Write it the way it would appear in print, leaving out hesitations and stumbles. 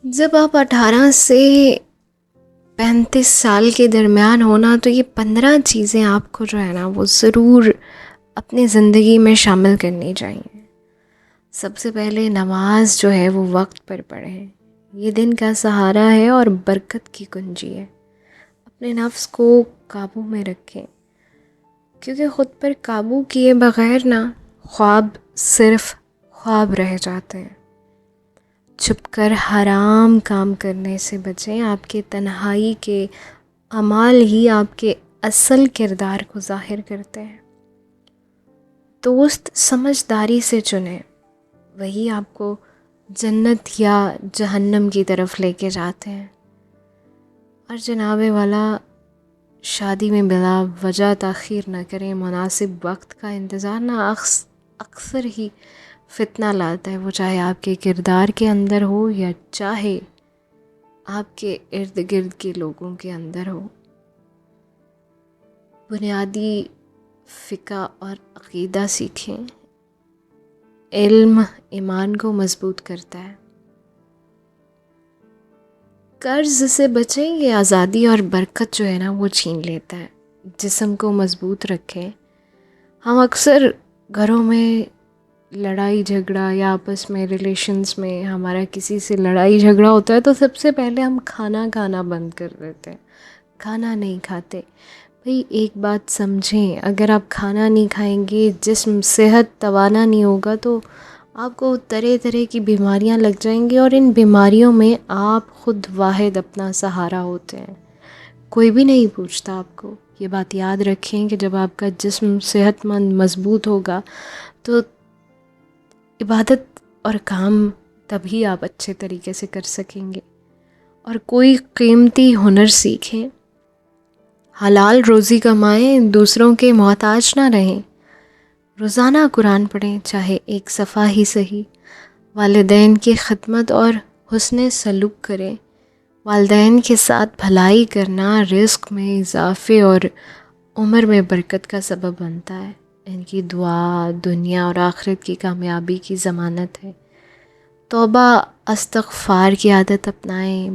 جب آپ 18 سے 35 سال کے درمیان ہونا تو یہ 15 چیزیں آپ کو جو ہے نا وہ ضرور اپنی زندگی میں شامل کرنی چاہیے۔ سب سے پہلے نماز جو ہے وہ وقت پر پڑھیں، یہ دن کا سہارا ہے اور برکت کی کنجی ہے۔ اپنے نفس کو قابو میں رکھیں، کیونکہ خود پر قابو کیے بغیر نا خواب صرف خواب رہ جاتے ہیں۔ چھپ کر حرام کام کرنے سے بچیں، آپ کے تنہائی کے اعمال ہی آپ کے اصل کردار کو ظاہر کرتے ہیں۔ دوست سمجھداری سے چنیں، وہی آپ کو جنت یا جہنم کی طرف لے کے جاتے ہیں۔ اور جناب والا، شادی میں بلا وجہ تاخیر نہ کریں، مناسب وقت کا انتظار نہ اکثر ہی فتنہ لاتا ہے، وہ چاہے آپ کے کردار کے اندر ہو یا چاہے آپ کے ارد گرد کے لوگوں کے اندر ہو۔ بنیادی فقہ اور عقیدہ سیکھیں، علم ایمان کو مضبوط کرتا ہے۔ قرض سے بچیں، یہ آزادی اور برکت جو ہے نا وہ چھین لیتا ہے۔ جسم کو مضبوط رکھیں۔ ہم اکثر گھروں میں لڑائی جھگڑا یا آپس میں ریلیشنز میں ہمارا کسی سے لڑائی جھگڑا ہوتا ہے تو سب سے پہلے ہم کھانا بند کر دیتے ہیں، کھانا نہیں کھاتے۔ بھئی ایک بات سمجھیں، اگر آپ کھانا نہیں کھائیں گے، جسم صحت توانا نہیں ہوگا تو آپ کو طرح طرح کی بیماریاں لگ جائیں گی، اور ان بیماریوں میں آپ خود واحد اپنا سہارا ہوتے ہیں، کوئی بھی نہیں پوچھتا آپ کو۔ یہ بات یاد رکھیں کہ جب آپ کا جسم صحت مند مضبوط ہوگا تو عبادت اور کام تبھی آپ اچھے طریقے سے کر سکیں گے۔ اور کوئی قیمتی ہنر سیکھیں، حلال روزی کمائیں، دوسروں کے محتاج نہ رہیں۔ روزانہ قرآن پڑھیں، چاہے ایک صفحہ ہی صحیح۔ والدین کی خدمت اور حسن سلوک کریں۔ والدین کے ساتھ بھلائی کرنا رزق میں اضافے اور عمر میں برکت کا سبب بنتا ہے۔ ان کی دعا دنیا اور آخرت کی کامیابی کی ضمانت ہے۔ توبہ استغفار کی عادت اپنائیں،